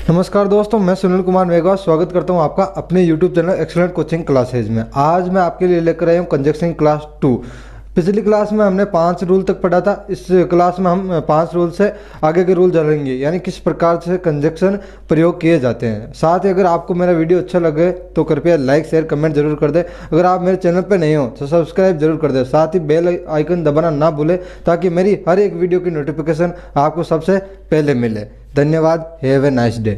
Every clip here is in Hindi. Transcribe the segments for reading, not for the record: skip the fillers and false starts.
नमस्कार दोस्तों, मैं सुनील कुमार मेघवाल स्वागत करता हूं आपका अपने YouTube channel excellent coaching classes में। आज मैं आपके लिए लेकर आया हूं कंजक्शन क्लास 2। पिछली क्लास में हमने 5 रूल तक पढ़ा था। इस क्लास में हम 5 रूल से आगे के रूल जानेंगे, यानी किस प्रकार से कंजक्शन प्रयोग किए जाते हैं। साथ ही अगर आपको मेरा वीडियो अच्छा लगे तो कृपया लाइक शेयर कमेंट जरूर कर दें। अगर आप मेरे चैनल पर नए हो तो सब्सक्राइब जरूर कर दें। साथ ही बेल आइकन दबाना ना भूलें ताकि मेरी हर एक वीडियो की नोटिफिकेशन आपको सबसे पहले मिले। धन्यवाद। Have a nice day.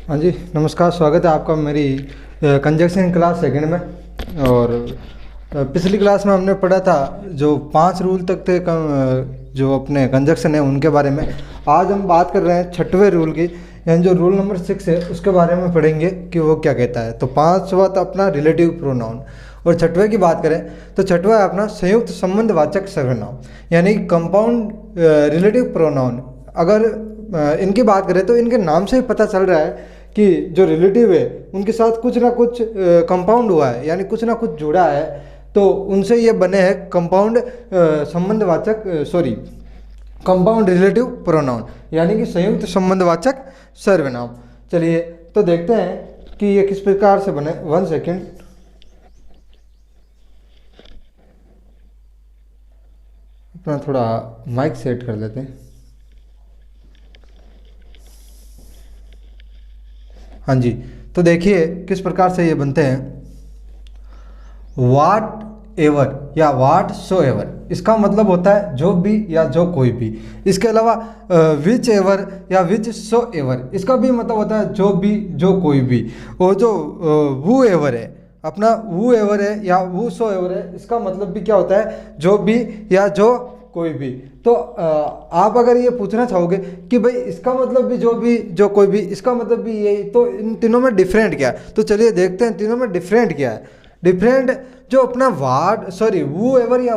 हाँ जी, नमस्कार। स्वागत है आपका मेरी कंजक्शन क्लास सेकंड में। और पिछली क्लास में हमने पढ़ा था जो 5 रूल तक थे जो अपने कंजक्शन है उनके बारे में। आज हम बात कर रहे हैं 6वें रूल की, यानी जो रूल नंबर 6 है उसके बारे में पढ़ेंगे कि वो क्या कहता है। तो 5वां तो अपना रिलेटिव प्रोनाउन, और 6वें की बात करें तो 6वां है अपना संयुक्त संबंधवाचक सर्वनाम, यानी कंपाउंड रिलेटिव प्रोनाउन। अगर इनकी बात करें तो इनके नाम से ही पता चल रहा है कि जो रिलेटिव है उनके साथ कुछ ना कुछ कंपाउंड हुआ है, यानी कुछ ना कुछ जुड़ा है, तो उनसे ये बने हैं कंपाउंड संबंधवाचक कंपाउंड रिलेटिव प्रोनाउन, यानी कि संयुक्त संबंधवाचक सर्वनाम। चलिए तो देखते हैं कि ये किस प्रकार से बने। 1 सेकेंड। अपना थोड़ा माइक सेट कर लेते हैं। हाँ जी, तो देखिए किस प्रकार से ये बनते हैं। वाट एवर या वाट सो एवर, इसका मतलब होता है जो भी या जो कोई भी। इसके अलावा विच एवर या विच सो एवर, इसका भी मतलब होता है जो भी जो कोई भी। और जो वू एवर है, अपना वू एवर है या वू सो एवर है, इसका मतलब भी क्या होता है जो भी या जो कोई भी। तो आप अगर ये पूछना चाहोगे कि भाई इसका मतलब भी जो कोई भी, इसका मतलब भी यही, तो इन तीनों में डिफरेंट क्या है। तो चलिए देखते हैं तीनों में डिफरेंट क्या है। डिफरेंट जो अपना वू एवर या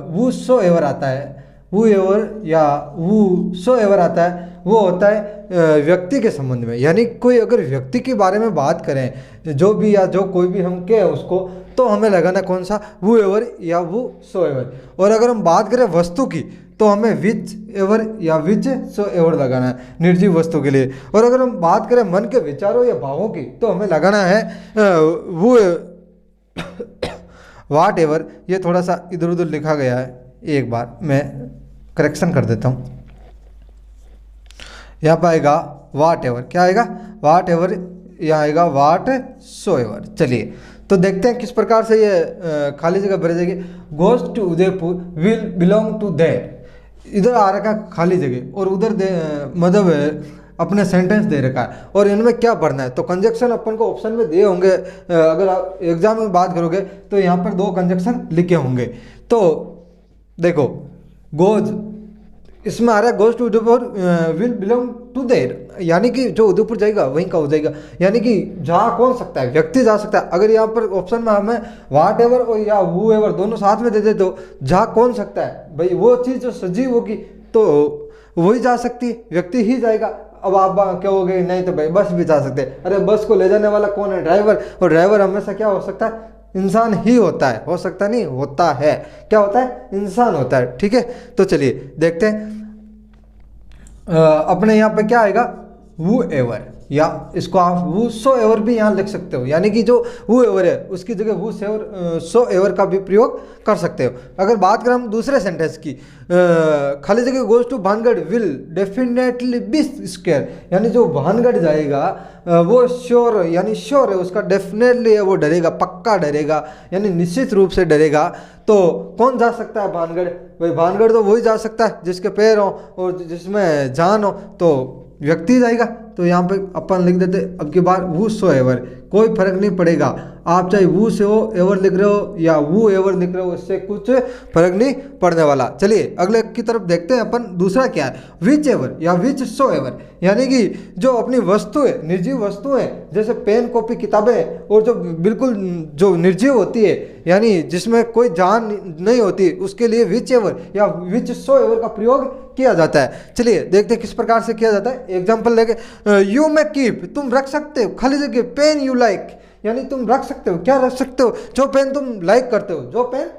वू सो एवर आता है, वू एवर या वू सो एवर आता है, वो होता है व्यक्ति के संबंध में। यानी कोई अगर व्यक्ति के बारे में बात करें, जो भी या जो कोई भी हम कहें उसको, तो हमें लगाना कौन सा, वू एवर या वू सो एवर। और अगर हम बात करें वस्तु की तो हमें विच एवर या विच सो एवर लगाना है निर्जीव वस्तु के लिए। और अगर हम बात करें मन के विचारों या भावों की तो हमें लगाना है वो वाट एवर। ये थोड़ा सा इधर उधर लिखा गया है, एक बार मैं करेक्शन कर देता हूँ। यहाँ पर आएगा वाट एवर, क्या आएगा, वाट एवर, यहाँ आएगा वाट सो एवर। चलिए तो देखते हैं किस प्रकार से ये खाली जगह भरी जाएगी। Goes to Udaipur will belong to that, इधर आ रखा खाली जगह और उधर मतलब अपने सेंटेंस दे रखा है, और इनमें क्या पढ़ना है। तो कंजक्शन अपन को ऑप्शन में दिए होंगे, अगर आप एग्जाम में बात करोगे तो यहाँ पर 2 कंजक्शन लिखे होंगे। तो देखो गोज, इसमें आ रहा है goes to Udaipur will belong to there, यानी कि जो उदयपुर जाएगा वहीं का हो जाएगा, यानी कि जहाँ कौन सकता है, व्यक्ति जा सकता है। अगर यहाँ पर ऑप्शन में हमें वाट एवर और या वू एवर दोनों साथ में दे दे तो जहाँ कौन सकता है, भाई वो चीज़ जो सजीव होगी तो वही जा सकती है, व्यक्ति ही जाएगा। अब आप कहोगे नहीं तो भाई बस भी जा सकते हैं। अरे बस को ले जाने वाला कौन है, ड्राइवर। और ड्राइवर हमेशा क्या हो सकता है, इंसान ही होता है, हो सकता नहीं, होता है। क्या होता है, इंसान होता है। ठीक है, तो चलिए देखते हैं अपने यहाँ पे क्या आएगा, वू एवर, या इसको आप वू सो एवर भी यहाँ लिख सकते हो, यानी कि जो वू एवर है उसकी जगह वू सो एवर का भी प्रयोग कर सकते हो। अगर बात करें हम दूसरे सेंटेंस की, खाली जगह goes to Bhangarh will definitely be scare, यानी जो भानगढ़ जाएगा वो श्योर, यानी श्योर है, उसका डेफिनेटली है, वो डरेगा, पक्का डरेगा, यानी निश्चित रूप से डरेगा। तो कौन जा सकता है भानगढ़, भाई भानगढ़ तो वही जा सकता है जिसके पैर हो और जिसमें जान हो, तो व्यक्ति जाएगा। तो यहाँ पे अपन लिख देते अब की बार वू सो एवर, कोई फर्क नहीं पड़ेगा, आप चाहे वू से हो एवर लिख रहे हो या वू एवर लिख रहे हो, इससे कुछ फर्क नहीं पड़ने वाला। चलिए अगले की तरफ देखते हैं अपन, दूसरा क्या है, विच एवर या विच सो एवर, यानी कि जो अपनी वस्तु है, निर्जीव वस्तु है, जैसे पेन कॉपी किताबें, और जो बिल्कुल जो निर्जीव होती है, यानी जिसमें कोई जान नहीं होती, उसके लिए विच एवर या विच सो एवर का प्रयोग किया जाता है। चलिए देखते हैं किस प्रकार से किया जाता है। एग्जाम्पल लेके, यू मे कीप, तुम रख सकते हो, खाली जगह, पेन यू लाइक, यानी तुम रख सकते हो, क्या रख सकते हो, जो पेन तुम लाइक करते हो, जो पेन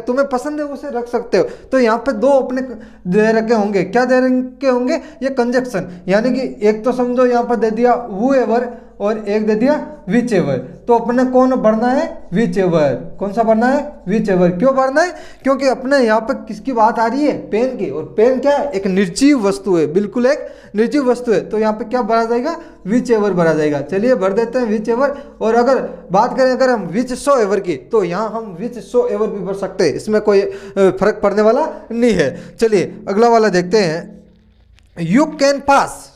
तुम्हें पसंद है उसे रख सकते हो। तो यहाँ पे दो अपने दे रखे होंगे, क्या दे रखे होंगे, ये कंजक्शन, यानी कि एक तो समझो यहाँ पर दे दिया हु एवर और एक दे दिया विच एवर। तो अपने कौन भरना है, विच एवर। कौन सा भरना है, विच एवर। क्यों भरना है, क्योंकि अपने यहाँ पे किसकी बात आ रही है, पेन की, और पेन क्या है, एक निर्जीव वस्तु है, बिल्कुल एक निर्जीव वस्तु है। तो यहाँ पे क्या भरा जाएगा, विच एवर भरा जाएगा। चलिए भर देते हैं विच एवर। और अगर बात करें अगर हम विच सो एवर की, तो यहाँ हम विच सो एवर भी भर सकते हैं, इसमें कोई फर्क पड़ने वाला नहीं है। चलिए अगला वाला देखते हैं। यू कैन पास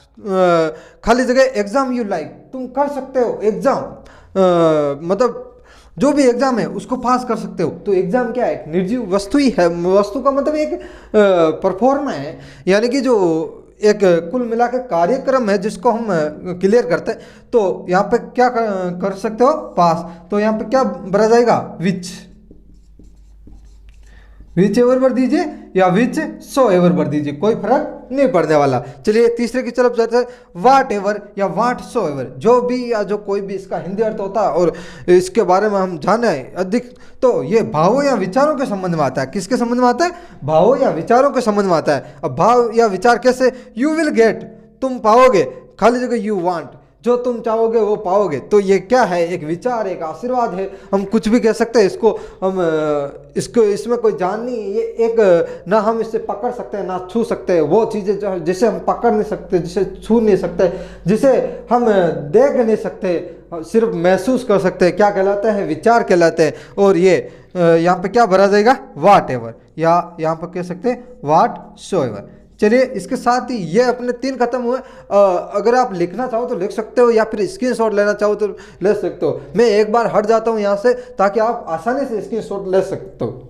खाली जगह एग्जाम यू लाइक, तुम कर सकते हो एग्जाम, मतलब जो भी एग्जाम है उसको पास कर सकते हो। तो एग्जाम क्या है, एक निर्जीव वस्तु ही है। वस्तु का मतलब एक परफॉर्मा है, यानी कि जो एक कुल मिला के कार्यक्रम है जिसको हम क्लियर करते हैं। तो यहाँ पे क्या कर सकते हो, पास। तो यहाँ पे क्या भरा जाएगा, विच एवर भर दीजिए या विच सो एवर भर दीजिए, कोई फर्क नहीं पड़ने वाला। चलिए तीसरे की तरफ जाते हैं, वाट एवर या वाट सो एवर, जो भी या जो कोई भी इसका हिंदी अर्थ होता है और इसके बारे में हम जाने अधिक। तो ये भावों या विचारों के संबंध में आता है। किसके संबंध में आता है, भावों या विचारों के संबंध में आता है। अब भाव या विचार कैसे, यू विल गेट, तुम पाओगे, खाली जगह यू वांट, जो तुम चाहोगे वो पाओगे। तो ये क्या है, एक विचार, एक आशीर्वाद है, हम कुछ भी कह सकते हैं इसको। हम इसको, इसमें कोई जान नहीं है, ये एक ना हम इससे पकड़ सकते हैं ना छू सकते हैं। वो चीज़ें जो जिसे हम पकड़ नहीं सकते, जिसे छू नहीं सकते, जिसे हम देख नहीं सकते, सिर्फ महसूस कर सकते हैं, क्या कहलाते हैं, विचार कहलाते हैं। और ये यहाँ पे क्या भरा जाएगा, वाट एवर, या यहाँ पर कह सकते हैं वाट सो एवर। चलिए इसके साथ ही ये अपने 3 खत्म हुए। अगर आप लिखना चाहो तो लिख सकते हो, या फिर स्क्रीनशॉट लेना चाहो तो ले सकते हो। मैं एक बार हट जाता हूँ यहाँ से ताकि आप आसानी से स्क्रीनशॉट ले सकते हो।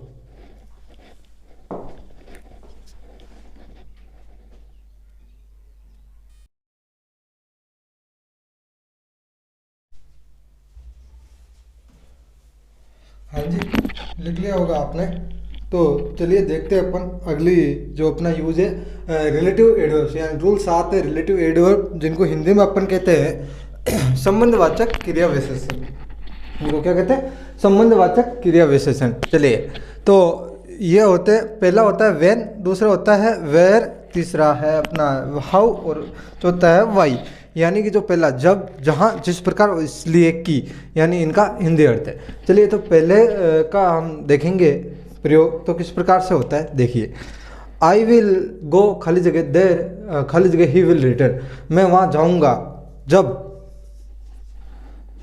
हाँ जी, लिख लिया होगा आपने। तो चलिए देखते हैं अपन अगली जो अपना यूज है, रिलेटिव एडवर्ब्स, यानी रूल 7 है रिलेटिव एडवर्ब, जिनको हिंदी में अपन कहते हैं संबंधवाचक क्रिया विशेषण। इनको क्या कहते हैं, संबंधवाचक क्रिया विशेषण। चलिए तो ये होते हैं, पहला होता है व्हेन, दूसरा होता है वेयर, तीसरा है अपना हाउ, और चौथा है वाई। यानी कि जो पहला जब, जहाँ, जिस प्रकार, इसलिए कि, यानी इनका हिंदी अर्थ है। चलिए तो पहले का हम देखेंगे प्रयोग, तो किस प्रकार से होता है देखिए। आई विल गो खाली जगह देर, खाली जगह ही विल रिटर्न, मैं वहाँ जाऊँगा जब,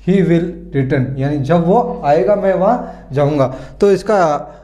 ही विल रिटर्न, यानी जब वो आएगा मैं वहाँ जाऊँगा। तो इसका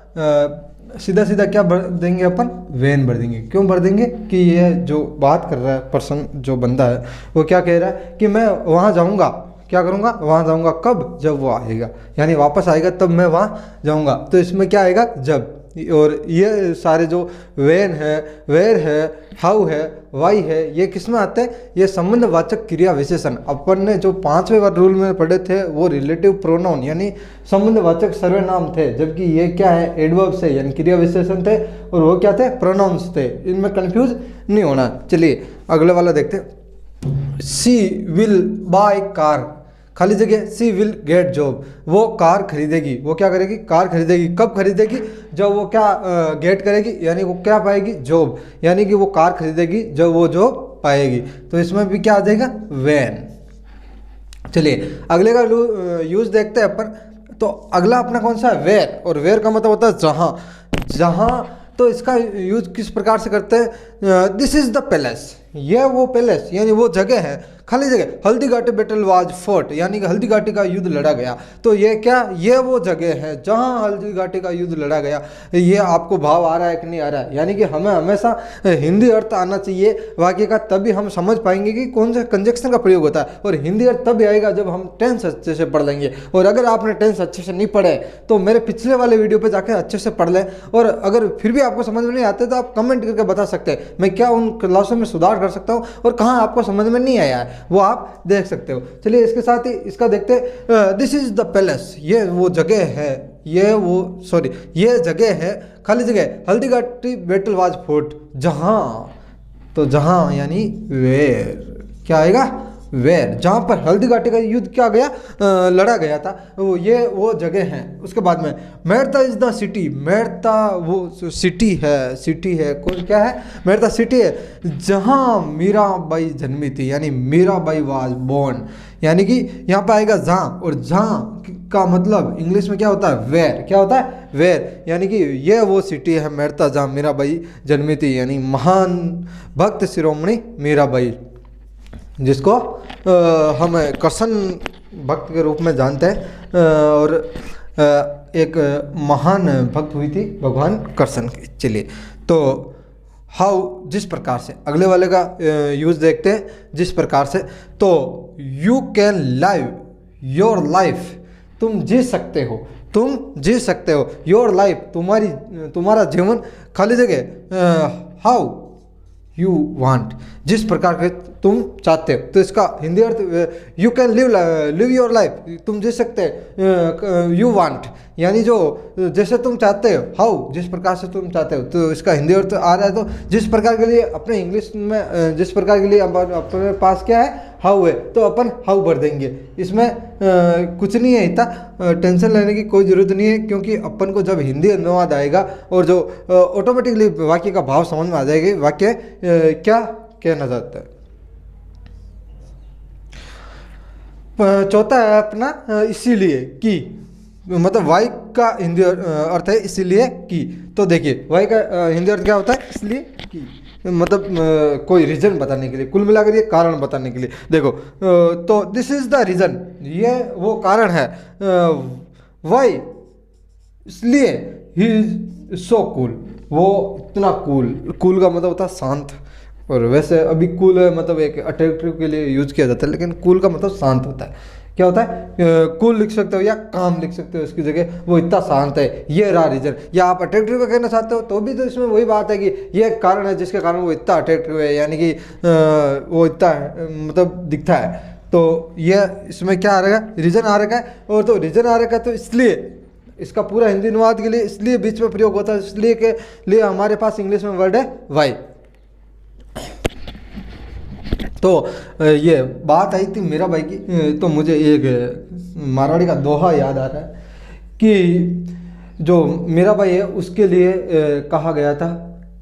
सीधा सीधा क्या भर देंगे अपन, वेन भर देंगे। क्यों भर देंगे कि ये जो बात कर रहा है पर्सन, जो बंदा है, वो क्या कह रहा है कि मैं वहाँ जाऊँगा, क्या करूँगा, वहाँ जाऊँगा कब, जब वो आएगा, यानी वापस आएगा तब मैं वहाँ जाऊँगा। तो इसमें क्या आएगा, जब। और ये सारे जो वेन है, वेयर है, हाउ है, वाई है, ये किस में आते हैं, ये संबंधवाचक क्रिया विशेषण। अपन ने जो 5वें रूल में पढ़े थे वो रिलेटिव प्रोनाउन यानी संबंधवाचक सर्वनाम थे, जबकि ये क्या है, एडवर्ब्स है यानी क्रिया विशेषण थे, और वो क्या थे, प्रोनाउंस थे। इनमें कंफ्यूज नहीं होना। चलिए अगले वाला देखते हैं। सी विल बाय कार, खाली जगह सी विल गेट जॉब, वो कार खरीदेगी, वो क्या करेगी, कार खरीदेगी। कब खरीदेगी, जब वो क्या गेट करेगी, यानी वो क्या पाएगी, जॉब, यानी कि वो कार खरीदेगी जब वो जॉब पाएगी। तो इसमें भी क्या आ जाएगा, व्हेन। चलिए अगले का यूज देखते हैं अपन। तो अगला अपना कौन सा है, वेयर, और वेयर का मतलब होता है जहाँ, जहाँ। तो इसका यूज किस प्रकार से करते हैं, दिस इज द पैलेस, ये वो पैलेस यानी वो जगह है, खाली जगह। Haldi Ghati battle was fort, यानी कि हल्दी घाटी का युद्ध लड़ा गया। तो ये क्या, ये वो जगह है जहाँ हल्दी घाटी का युद्ध लड़ा गया। ये आपको भाव आ रहा है कि नहीं आ रहा है, यानी कि हमें हमेशा हिंदी अर्थ आना चाहिए वाक्य का, तभी हम समझ पाएंगे कि कौन सा कंजक्शन का प्रयोग होता है। और हिंदी अर्थ तभी आएगा जब हम टेंस अच्छे से पढ़ लेंगे। और अगर आपने टेंस अच्छे से नहीं पढ़े तो मेरे पिछले वाले वीडियो पर जाकर अच्छे से पढ़ लें। और अगर फिर भी आपको समझ में नहीं आते तो आप कमेंट करके बता सकते हैं, मैं क्या उन क्लासों में सुधार कर सकता हूँ, और कहाँ आपको समझ में नहीं आया है वो आप देख सकते हो। चलिए इसके साथ ही इसका देखते हैं। दिस इज द पैलेस, ये वो जगह है, ये जगह है, खाली जगह Haldi Ghati battle was fort, जहाँ। तो जहाँ यानी वेयर, क्या आएगा, वेयर, जहाँ पर हल्दी घाटी का युद्ध क्या गया लड़ा गया था, वो जगह है। उसके बाद में Merta is the city, Merta वो सिटी है कोई क्या है, मेड़ता सिटी है जहाँ मीराबाई जन्मी थी, यानी मीराबाई वाज बोर्न, यानी कि यहाँ पे आएगा जहाँ, और जहाँ का मतलब इंग्लिश में क्या होता है, वेयर, क्या होता है, वेयर, यानी कि ये वो सिटी है मेड़ता जहाँ मीराबाई जन्मी थी, यानी महान भक्त शिरोमणि मीराबाई, जिसको हम करसन भक्त के रूप में जानते हैं, और एक महान भक्त हुई थी भगवान करसन की। चलिए, तो हाउ, जिस प्रकार से, अगले वाले का यूज़ देखते हैं, जिस प्रकार से, तो you can live your life, तुम जी सकते हो, तुम जी सकते हो, योर लाइफ, तुम्हारा जीवन, खाली जगह हाउ यू वांट, जिस प्रकार के तुम चाहते हो। तो इसका Hindi earth you can live your life, तुम जी सकते हो, यू वांट यानी जो जैसे तुम चाहते हो, हाउ जिस प्रकार से तुम चाहते हो, तो इसका हिंदी अर्थ आ रहा है। तो जिस प्रकार के लिए अपने इंग्लिश में जिस प्रकार के लिए अपने पास क्या है, हाउ है, तो अपन हाउ भर देंगे। इसमें कुछ नहीं है, इतना टेंशन लेने की कोई ज़रूरत नहीं है, क्योंकि अपन को जब हिंदी अनुवाद आएगा और जो ऑटोमेटिकली वाक्य का भाव समझ में आ जाएगी, वाक्य क्या कहना चाहता है। चौथा है अपना इसीलिए कि, मतलब वाई का हिंदी अर्थ है इसीलिए कि। तो देखिए वाई का हिंदी अर्थ क्या होता है, इसलिए कि, मतलब कोई रीज़न बताने के लिए, कुल मिलाकर ये कारण बताने के लिए। देखो तो दिस इज़ द रीज़न, ये वो कारण है, वाई इसलिए, ही इज सो कूल, वो इतना कूल का मतलब होता है शांत, और वैसे अभी कूल मतलब एक अट्रैक्टिव के लिए यूज किया जाता है, लेकिन कूल का मतलब शांत होता है। क्या होता है, कूल लिख सकते हो या काम लिख सकते हो इसकी जगह, वो इतना शांत है, ये रहा रीजन। या आप अट्रैक्टिव का कहना चाहते हो तो भी तो इसमें वही बात है कि ये कारण है जिसके कारण वो इतना अट्रैक्टिव है, यानी कि वो इतना मतलब दिखता है। तो ये इसमें क्या आ रहा है, रीजन आ रखा है, और तो रीजन आ रखा है, तो इसलिए इसका पूरा हिंदी अनुवाद के लिए इसलिए बीच में प्रयोग होता है, इसलिए के लिए हमारे पास इंग्लिश में वर्ड है वाई। तो ये बात आई थी मीराबाई की, तो मुझे एक मारवाड़ी का दोहा याद आ रहा है कि जो मीराबाई है उसके लिए कहा गया था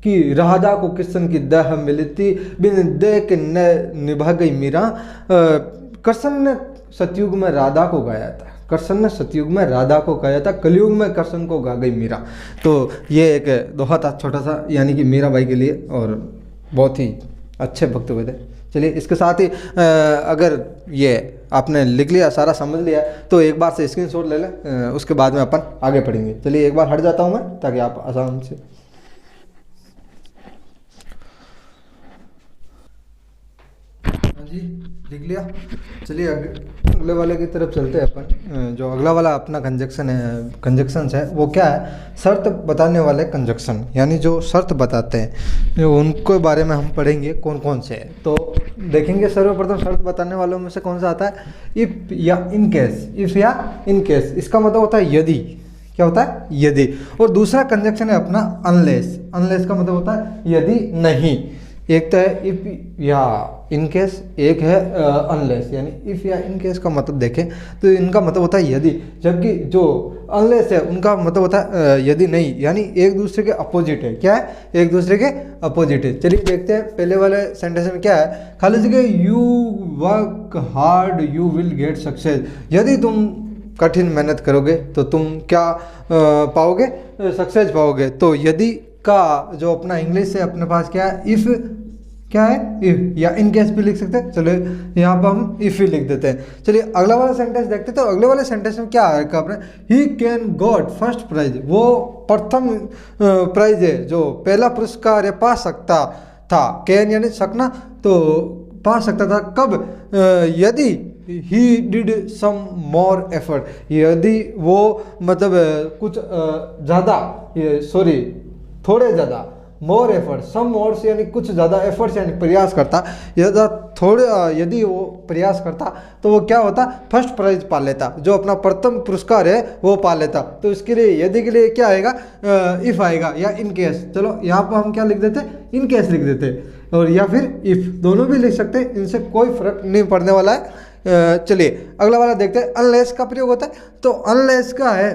कि राधा को कृष्ण की दह मिलती, बिन दे के न निभा गई मीरा। कृष्ण ने सतयुग में राधा को गाया था, कृष्ण ने सतयुग में राधा को गाया था, कलयुग में कृष्ण को गा गई मीरा। तो ये एक दोहा था छोटा सा, यानी कि मीराबाई के लिए, और बहुत ही अच्छे भक्त हुए थे। चलिए इसके साथ ही अगर ये आपने लिख लिया, सारा समझ लिया, तो एक बार से स्क्रीनशॉट ले लें, उसके बाद में अपन आगे पढ़ेंगे। चलिए एक बार हट जाता हूँ मैं, ताकि आप आसान से। हाँ जी, लिख लिया। चलिए अगले वाले की तरफ चलते हैं अपन। जो अगला वाला अपना कंजक्शन है, कंजक्शंस है, वो क्या है, शर्त बताने वाले कंजक्शन, यानी जो शर्त बताते हैं, जो उनके बारे में हम पढ़ेंगे कौन कौन से हैं। तो देखेंगे सर्वप्रथम शर्त बताने वालों में से कौन सा आता है, इफ़ या इन केस। इफ़ या इन केस इसका मतलब होता है यदि, क्या होता है, यदि। और दूसरा कंजक्शन है अपना अनलेस। अनलेस का मतलब होता है यदि नहीं। एक तो है इफ या इन केस, एक है अनलेस। यानी इफ या इन केस का मतलब देखें तो इनका मतलब होता है यदि, जबकि जो अनलेस है उनका मतलब होता है यदि नहीं, यानी एक दूसरे के अपोजिट है। क्या है, एक दूसरे के अपोजिट है। चलिए देखते हैं पहले वाले सेंटेंस में क्या है, खाली जगह you work hard you will get success. यदि तुम कठिन मेहनत करोगे तो तुम क्या पाओगे, सक्सेस पाओगे। तो यदि का जो अपना इंग्लिश है अपने पास क्या है, इफ़, क्या है, इफ, या इन केस भी लिख सकते हैं। चलो यहाँ पर हम इफ ही लिख देते हैं। चलिए अगला वाला सेंटेंस देखते हैं। तो अगले वाले सेंटेंस में क्या है अपने, he can got first prize, वो प्रथम प्राइज है, जो पहला पुरस्कार है, पा सकता था। कैन यानी सकना, तो पा सकता था कब, यदि he did some more effort, यदि वो मतलब कुछ ज़्यादा, सॉरी थोड़े ज़्यादा, मोर एफर्ट, सम मोर से यानी कुछ ज़्यादा, एफर्ट्स यानी प्रयास करता, यदि वो प्रयास करता तो वो क्या होता, फर्स्ट प्राइज पा लेता, जो अपना प्रथम पुरस्कार है वो पा लेता। तो इसके लिए यदि के लिए क्या आएगा, इफ़ आएगा या इन केस। चलो यहाँ पर हम क्या लिख देते, इन केस लिख देते। और या फिर इफ़, दोनों भी लिख सकते हैं, इनसे कोई फर्क नहीं पड़ने वाला है। चलिए अगला वाला देखते हैं। अनलेस का प्रयोग होता है, तो अनलेस का है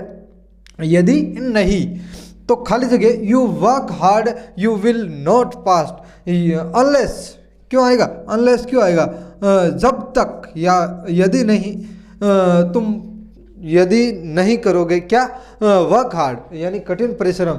यदि नहीं, तो खाली जगह you work hard you will not pass. Unless क्यों आएगा, अनलेस क्यों आएगा, जब तक या यदि नहीं, तुम यदि नहीं करोगे क्या, वर्क हार्ड यानी कठिन परिश्रम,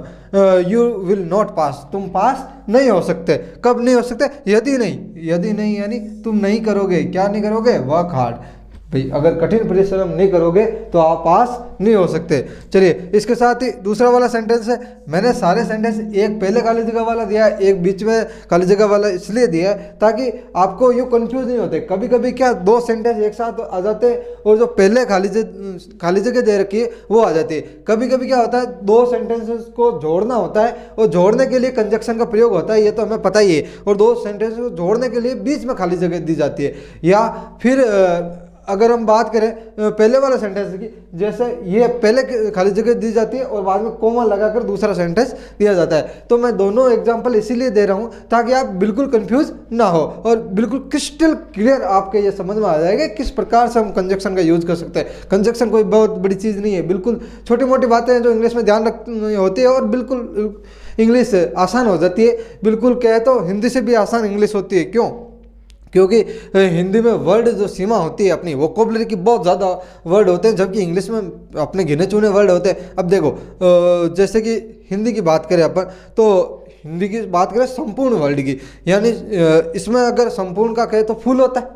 यू विल नॉट पास, तुम पास नहीं हो सकते। कब नहीं हो सकते, यदि नहीं, यदि नहीं यानी तुम नहीं करोगे, क्या नहीं करोगे, वर्क हार्ड। भाई अगर कठिन परिश्रम नहीं करोगे तो आप पास नहीं हो सकते। चलिए इसके साथ ही दूसरा वाला सेंटेंस है, मैंने सारे सेंटेंस एक पहले खाली जगह वाला दिया है, एक बीच में खाली जगह वाला इसलिए दिया है ताकि आपको यूँ कंफ्यूज नहीं होते। कभी कभी क्या दो सेंटेंस एक साथ आ जाते हैं और जो पहले खाली जगह दे रखी है वो आ जाती है। कभी कभी क्या होता है, दो सेंटेंसेस को जोड़ना होता है और जोड़ने के लिए कंजक्शन का प्रयोग होता है, ये तो हमें पता ही है। और दो सेंटेंस को जोड़ने के लिए बीच में खाली जगह दी जाती है। या फिर अगर हम बात करें पहले वाला सेंटेंस की, जैसे ये पहले खाली जगह दी जाती है और बाद में कोमा लगाकर दूसरा सेंटेंस दिया जाता है। तो मैं दोनों एग्जांपल इसीलिए दे रहा हूँ ताकि आप बिल्कुल कंफ्यूज ना हो और बिल्कुल क्रिस्टल क्लियर आपके ये समझ में आ जाएगा किस प्रकार से हम कंजक्शन का यूज कर सकते हैं। कंजक्शन कोई बहुत बड़ी चीज़ नहीं है, बिल्कुल छोटी मोटी बातें हैं जो इंग्लिश में ध्यान रखनी होती है और बिल्कुल इंग्लिश आसान हो जाती है। बिल्कुल कहे तो हिंदी से भी आसान इंग्लिश होती है। क्यों? क्योंकि हिंदी में वर्ड जो सीमा होती है अपनी वोकेबलरी की, बहुत ज़्यादा वर्ड होते हैं, जबकि इंग्लिश में अपने गिने चुने वर्ड होते हैं। अब देखो जैसे कि हिंदी की बात करें अपन, तो हिंदी की बात करें संपूर्ण वर्ड की, यानी इसमें अगर संपूर्ण का कहे तो फुल होता है।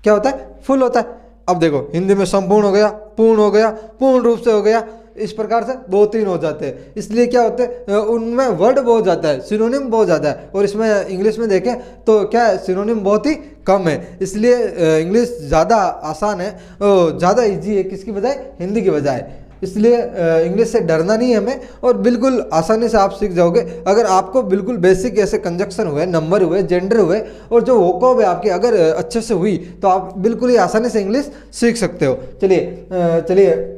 क्या होता है? फुल होता है। अब देखो हिंदी में संपूर्ण हो गया, पूर्ण हो गया, पूर्ण रूप से हो गया, इस प्रकार से दो तीन हो जाते हैं। इसलिए क्या होते हैं, उनमें वर्ड बहुत ज़्यादा है, सिनोनिम बहुत ज़्यादा है। और इसमें इंग्लिश में देखें तो क्या है, सिनोनिम बहुत ही कम है। इसलिए इंग्लिश ज़्यादा आसान है, ज़्यादा इजी है किसकी बजाय, हिंदी की बजाय। इसलिए इंग्लिश से डरना नहीं है हमें और बिल्कुल आसानी से आप सीख जाओगे। अगर आपको बिल्कुल बेसिक ऐसे कंजक्शन हुए, नंबर हुए, जेंडर हुए और जो वोकैब है आपकी अगर अच्छे से हुई तो आप बिल्कुल ही आसानी से इंग्लिश सीख सकते हो। चलिए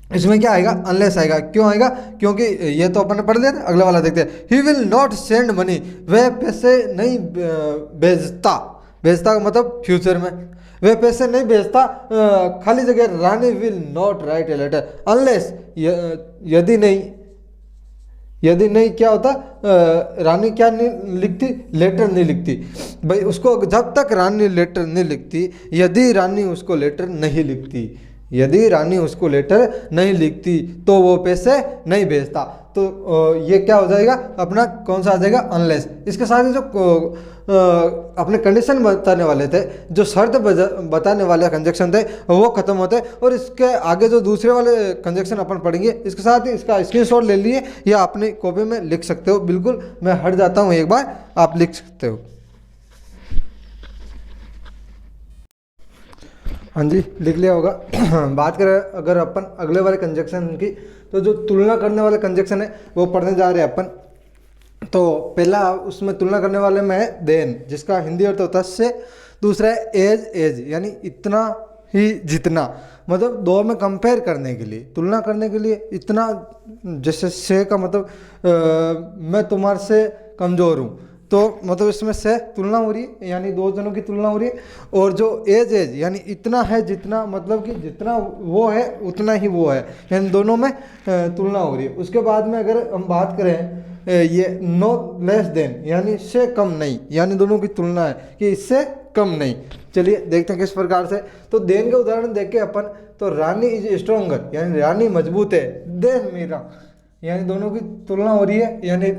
इसमें क्या आएगा, अनलेस आएगा। क्यों आएगा? क्योंकि ये तो अपन ने पढ़ लिया था। अगला वाला देखते हैं। He will not send money, वह पैसे नहीं भेजता। भेजता का मतलब फ्यूचर में, वह पैसे नहीं भेजता। खाली जगह Rani will not write a letter unless, यदि नहीं क्या होता, रानी क्या नहीं लिखती, लेटर नहीं लिखती। भाई उसको जब तक रानी लेटर नहीं लिखती, यदि रानी उसको लेटर नहीं लिखती, यदि रानी उसको लेटर नहीं लिखती तो वो पैसे नहीं भेजता। तो ये क्या हो जाएगा अपना, कौन सा आ जाएगा, अनलेस। इसके साथ ही जो अपने कंडीशन बताने वाले थे, जो शर्त बताने वाले कंजक्शन थे वो खत्म होते और इसके आगे जो दूसरे वाले कंजक्शन अपन पढ़ेंगे, इसके साथ ही इसका स्क्रीनशॉट ले लिए या अपनी कॉपी में लिख सकते हो। बिल्कुल मैं हट जाता हूँ, एक बार आप लिख सकते हो। हाँ जी, लिख लिया होगा। बात करें अगर अपन अगले वाले कंजक्शन की, तो जो तुलना करने वाले कंजक्शन है वो पढ़ने जा रहे हैं अपन। तो पहला उसमें तुलना करने वाले में है देन, जिसका हिंदी अर्थ होता है से। दूसरा है एज यानी इतना ही जितना, मतलब दो में कंपेयर करने के लिए, तुलना करने के लिए इतना। जैसे से का मतलब मैं तुम्हारे से कमज़ोर हूँ, तो मतलब इसमें से तुलना हो रही है, यानी दो जनों की तुलना हो रही है। और जो एज यानी इतना है जितना, मतलब कि जितना वो है उतना ही वो है, यानी दोनों में तुलना हो रही है। उसके बाद में अगर हम बात करें ये नो लेस देन, यानी इससे कम नहीं, यानी दोनों की तुलना है कि इससे कम नहीं। चलिए देखते हैं किस प्रकार से। तो देन का उदाहरण देख के अपन, तो रानी इज स्ट्रोंगर, यानी रानी मजबूत है, देन मीरा, यानी दोनों की तुलना हो रही है। यानी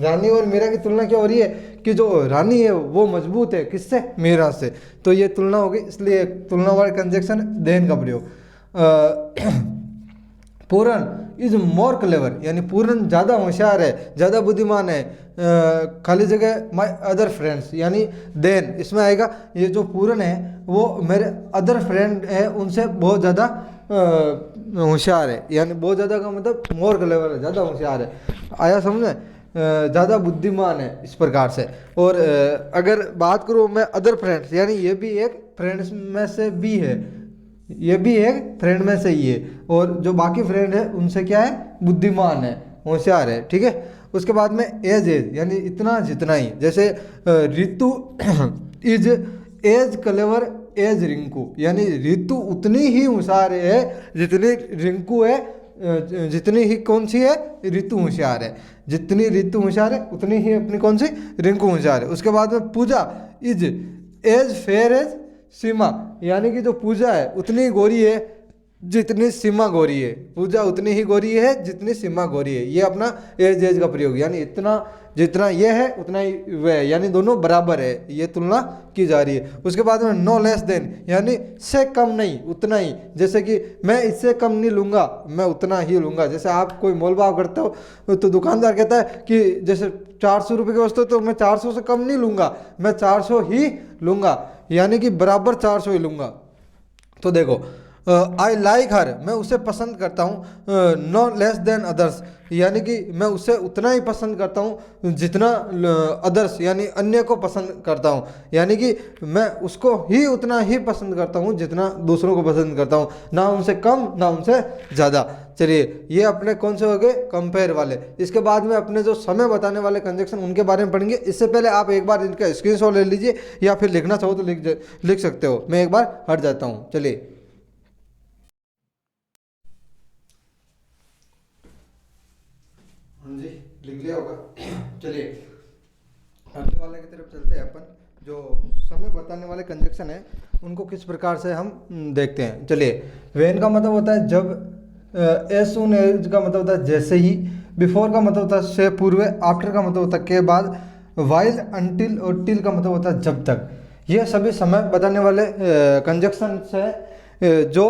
रानी और मीरा की तुलना क्या हो रही है कि जो रानी है वो मजबूत है, किससे, मीरा से। तो ये तुलना होगी, इसलिए तुलना वाले कंजक्शन देन का प्रयोग। पूरन इज मोर क्लेवर, यानी पूरन ज़्यादा होशियार है, ज़्यादा बुद्धिमान है। खाली जगह माई अदर फ्रेंड्स, यानी देन इसमें आएगा ये जो पूरन है वो मेरे अदर फ्रेंड है उनसे बहुत ज़्यादा होशियार है, यानी बहुत ज़्यादा का मतलब मोर क्लेवर है, ज़्यादा होशियार है। आया समझ में, ज़्यादा बुद्धिमान है, इस प्रकार से। और अगर बात करूँ मैं अदर फ्रेंड्स, यानी ये भी एक फ्रेंड्स में से भी है, ये भी एक फ्रेंड में से ही है। और जो बाकी फ्रेंड है उनसे क्या है, बुद्धिमान है, होशियार है, ठीक है। उसके बाद में एज एज यानी इतना जितना ही, जैसे Ritu is as clever as Rinku, यानी रितु उतनी ही होशियार है जितनी रिंकू है, जितनी ही कौन सी है, रितु होशियार है, जितनी रितु होशियार है उतनी ही अपनी कौन सी, रिंकू होशियार है। उसके बाद में पूजा इज एज फेयर एज सीमा, यानी कि जो पूजा है उतनी गोरी है जितनी सीमा गोरी है, पूजा उतनी ही गोरी है जितनी सीमा गोरी है। ये अपना एज एज का प्रयोग, यानी इतना जितना ये है उतना ही वह है, यानी दोनों बराबर है, ये तुलना की जा रही है। उसके बाद में नो लेस देन, यानी से कम नहीं उतना ही, जैसे कि मैं इससे कम नहीं लूँगा, मैं उतना ही लूँगा। जैसे आप कोई मोल भाव करते हो तो दुकानदार कहता है कि जैसे 400 रुपये की वस्तु तो मैं 400 से कम नहीं लूँगा, मैं 400 ही लूँगा, यानी कि बराबर 400 ही लूँगा। तो देखो आई लाइक हर, मैं उसे पसंद करता हूँ, नो लेस देन अदर्स, यानी कि मैं उसे उतना ही पसंद करता हूँ जितना अदर्स यानी अन्य को पसंद करता हूँ, यानी कि मैं उसको ही उतना ही पसंद करता हूँ जितना दूसरों को पसंद करता हूँ, ना उनसे कम ना उनसे ज़्यादा। चलिए ये अपने कौन से हो गए, कंपेयर वाले। इसके बाद में अपने जो समय बताने वाले कंजक्शन उनके बारे में पढ़ेंगे। इससे पहले आप एक बार इनका स्क्रीनशॉट ले लीजिए, या फिर लिखना चाहो तो लिख सकते हो। मैं एक बार हट जाता हूँ। चलिए जी लिख लिया होगा। चलिए अगले वाले की तरफ चलते हैं। अपन जो समय बताने वाले कंजक्शन है उनको किस प्रकार से हम देखते हैं। चलिए वेन का मतलब होता है जब, एज सून एज का मतलब होता है जैसे ही, बिफोर का मतलब होता है से पूर्व, आफ्टर का मतलब होता है के बाद, वाइल, अनटिल और टिल का मतलब होता है जब तक। ये सभी समय बताने वाले कंजक्शन है जो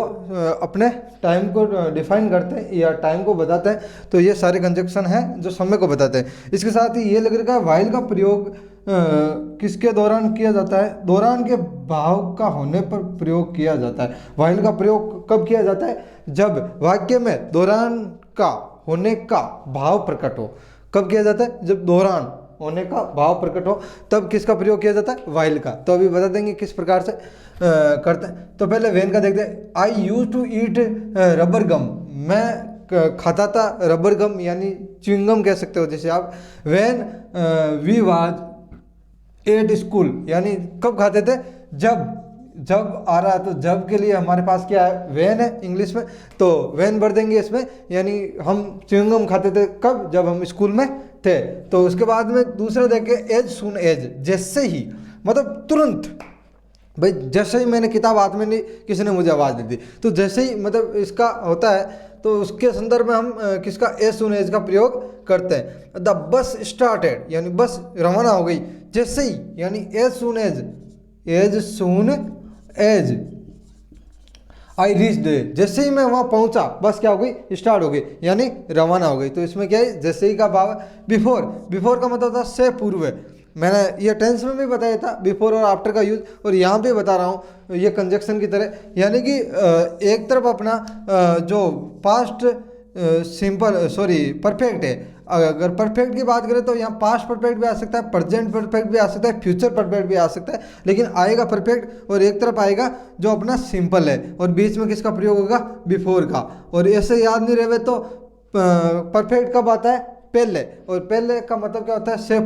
अपने टाइम को डिफाइन करते हैं या टाइम को बताते हैं। तो ये सारे कंजक्शन हैं जो समय को बताते हैं। इसके साथ ही ये लग रहा है वाइल का प्रयोग किसके दौरान किया जाता है, दौरान के भाव का होने पर प्रयोग किया जाता है। वाइल का प्रयोग कब किया जाता है, जब वाक्य में दौरान का होने का भाव प्रकट हो। कब किया जाता है, जब दौरान होने का भाव प्रकट हो तब किसका प्रयोग किया जाता है, वाइल का। तो अभी बता देंगे किस प्रकार से करते हैं। तो पहले वेन का देखते हैं। आई यूज टू ईट रबर गम, मैं खाता था रबर गम यानी च्युइंगम कह सकते हो जैसे आप। When we was at school, यानी कब खाते थे, जब आ रहा है तो जब के लिए हमारे पास क्या है, वेन है इंग्लिश में, तो वेन भर देंगे इसमें, यानी हम च्युइंगम खाते थे कब, जब हम स्कूल में थे। तो उसके बाद में दूसरा देखें एज सून एज, जैसे ही मतलब तुरंत, भाई जैसे ही मैंने किताब हाथ में ली किसी ने मुझे आवाज़ दे दी, तो जैसे ही मतलब इसका होता है, तो उसके संदर्भ में हम किसका, एज सून एज का प्रयोग करते हैं। द बस स्टार्टेड, यानी बस रवाना हो गई, जैसे ही, यानी as soon as I reach, जैसे ही मैं वहाँ पहुँचा बस क्या हो गई, स्टार्ट हो गई, यानी रवाना हो गई। तो इसमें क्या है, जैसे ही का भाव है। बिफोर का मतलब था से पूर्व, मैंने ये टेंस में भी बताया था बिफोर और आफ्टर का यूज, और यहाँ पे बता रहा हूँ ये कंजक्शन की तरह, यानी कि एक तरफ अपना जो पास्ट परफेक्ट है। अगर परफेक्ट की बात करें तो यहाँ पास्ट परफेक्ट भी आ सकता है, प्रेजेंट परफेक्ट भी आ सकता है, फ्यूचर परफेक्ट भी आ सकता है, लेकिन आएगा परफेक्ट, और एक तरफ आएगा जो अपना सिंपल है, और बीच में किसका प्रयोग होगा, बिफोर का। और ऐसे याद नहीं रहे तो परफेक्ट कब आता है, पहले, और पहले का मतलब क्या होता है, से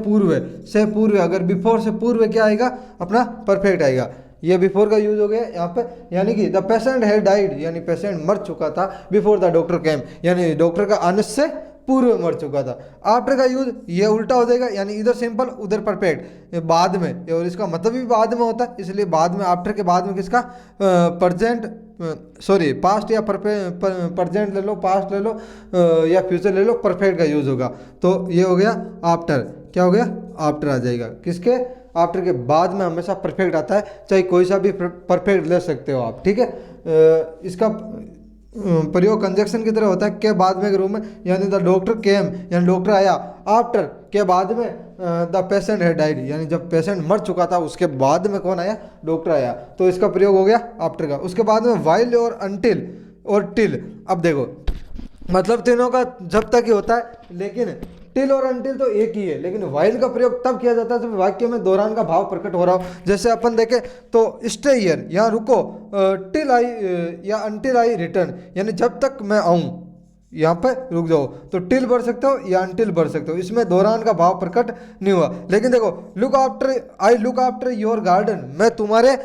पूर्व। अगर बिफोर से पूर्व क्या आएगा, अपना परफेक्ट आएगा। ये बिफोर का यूज हो गया यहाँ पे, यानी कि द पेशेंट हैड डाइड, यानी पेशेंट मर चुका था, बिफोर द डॉक्टर केम, यानी डॉक्टर का आने से पूर्व मर चुका था। आफ्टर का यूज ये उल्टा हो जाएगा, यानी इधर सिंपल उधर परफेक्ट, बाद में, और इसका मतलब भी बाद में होता है, इसलिए बाद में, आफ्टर के बाद में किसका, पास्ट या प्रेजेंट ले लो, पास्ट ले लो या फ्यूचर ले लो, परफेक्ट का यूज होगा। तो ये हो गया आफ्टर, क्या हो गया, आफ्टर आ जाएगा किसके, आफ्टर के बाद में हमेशा परफेक्ट आता है, चाहे कोई सा भी परफेक्ट ले सकते हो आप, ठीक है। इसका प्रयोग कंजक्शन की तरह होता है के बाद में के रूप में, यानी द डॉक्टर केम, यानी डॉक्टर आया, आफ्टर के बाद में द पेशेंट हैड डाइड, यानी जब पेशेंट मर चुका था उसके बाद में कौन आया, डॉक्टर आया। तो इसका प्रयोग हो गया आफ्टर का। उसके बाद में वाइल और अनटिल और टिल। अब देखो मतलब तीनों का जब तक ही होता है, लेकिन टिल और अनटिल तो एक ही है, लेकिन वाइल का प्रयोग तब किया जाता है जब वाक्य में दौरान का भाव प्रकट हो रहा हो। जैसे अपन देखें तो स्टे हियर, यहाँ रुको, टिल आई या अनटिल आई रिटर्न, यानी जब तक मैं आऊँ, यहाँ पे रुक जाओ, तो टिल भर सकते हो या अनटिल भर सकते हो, इसमें दौरान का भाव प्रकट नहीं हुआ। लेकिन देखो I look after your garden, मैं तुम्हारे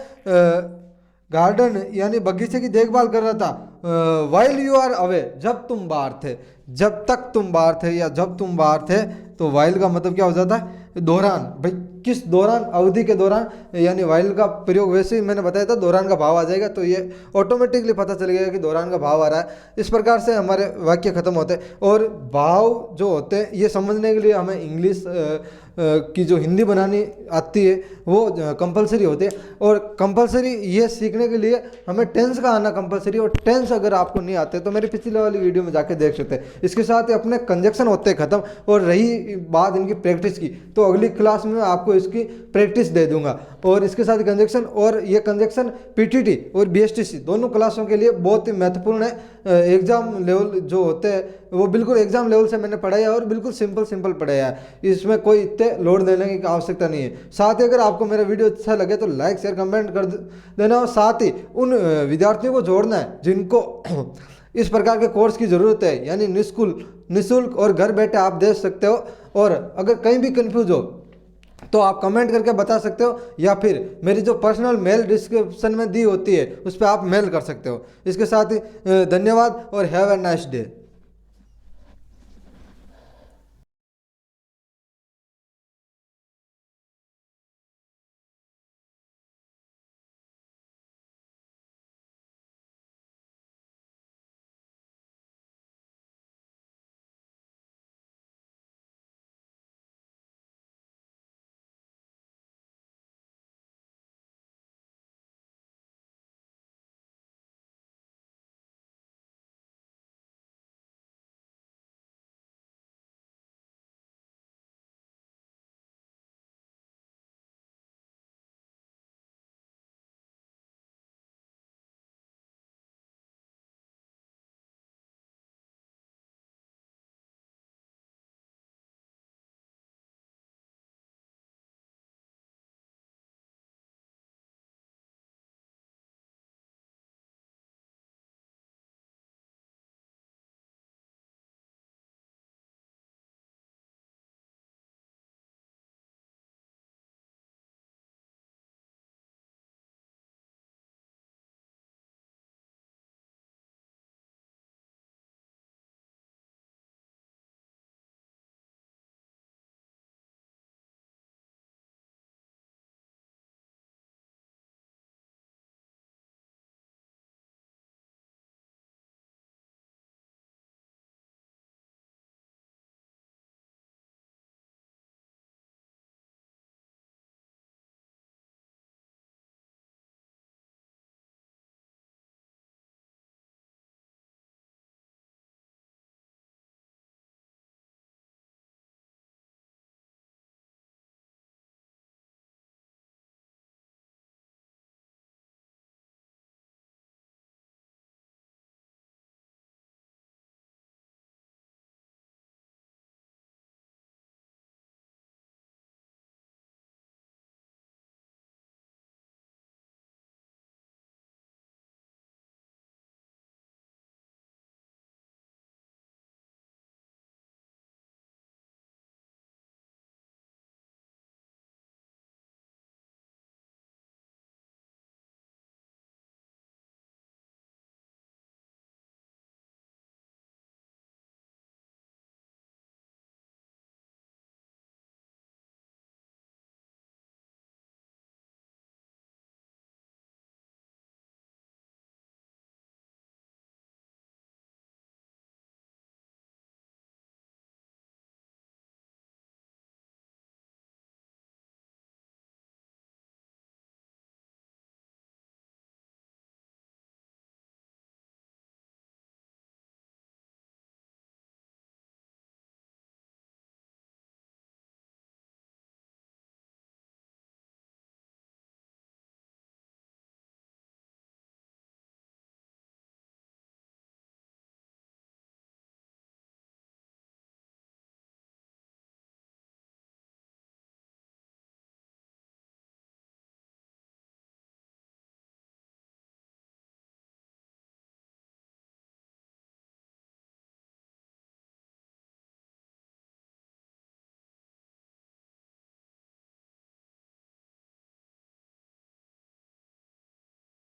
गार्डन यानी बगीचे की देखभाल कर रहा था। वाइल यू आर अवे, जब तुम बाहर थे, जब तक तुम बाहर थे या जब तुम बाहर थे, तो वाइल का मतलब क्या हो जाता है, दौरान। भाई किस दौरान, अवधि के दौरान, यानी वाइल का प्रयोग वैसे ही मैंने बताया था दौरान का भाव आ जाएगा, तो ये ऑटोमेटिकली पता चल गया कि दौरान का भाव आ रहा है। इस प्रकार से हमारे वाक्य खत्म होते हैं। और भाव जो होते हैं ये समझने के लिए हमें इंग्लिश की जो हिंदी बनानी आती है वो कंपलसरी होती है। और कंपलसरी ये सीखने के लिए हमें टेंस का आना कंपलसरी, और टेंस अगर आपको नहीं आते तो मेरी पिछली वाली वीडियो में जाके देख सकते हैं। इसके साथ ही अपने कंजक्शन होते हैं खत्म। और रही बात इनकी प्रैक्टिस की, तो अगली क्लास में आपको इसकी प्रैक्टिस दे दूंगा। और इसके साथ कंजक्शन, और ये कंजक्शन पीटीटी और बीएसटीसी दोनों क्लासों के लिए बहुत ही महत्वपूर्ण है। एग्जाम लेवल जो होते हैं वो बिल्कुल एग्जाम लेवल से मैंने पढ़ाया है, और बिल्कुल सिंपल पढ़ाया है, इसमें कोई इतने लोड देने की आवश्यकता नहीं है। साथ ही अगर आपको मेरा वीडियो अच्छा लगे तो लाइक शेयर कमेंट कर देना, और साथ ही उन विद्यार्थियों को जोड़ना है जिनको इस प्रकार के कोर्स की ज़रूरत है, यानी निःशुल्क और घर बैठे आप दे सकते हो। और अगर कहीं भी कंफ्यूज हो तो आप कमेंट करके बता सकते हो, या फिर मेरी जो पर्सनल मेल डिस्क्रिप्शन में दी होती है उस पर आप मेल कर सकते हो। इसके साथ ही धन्यवाद और हैव अ नाइस डे।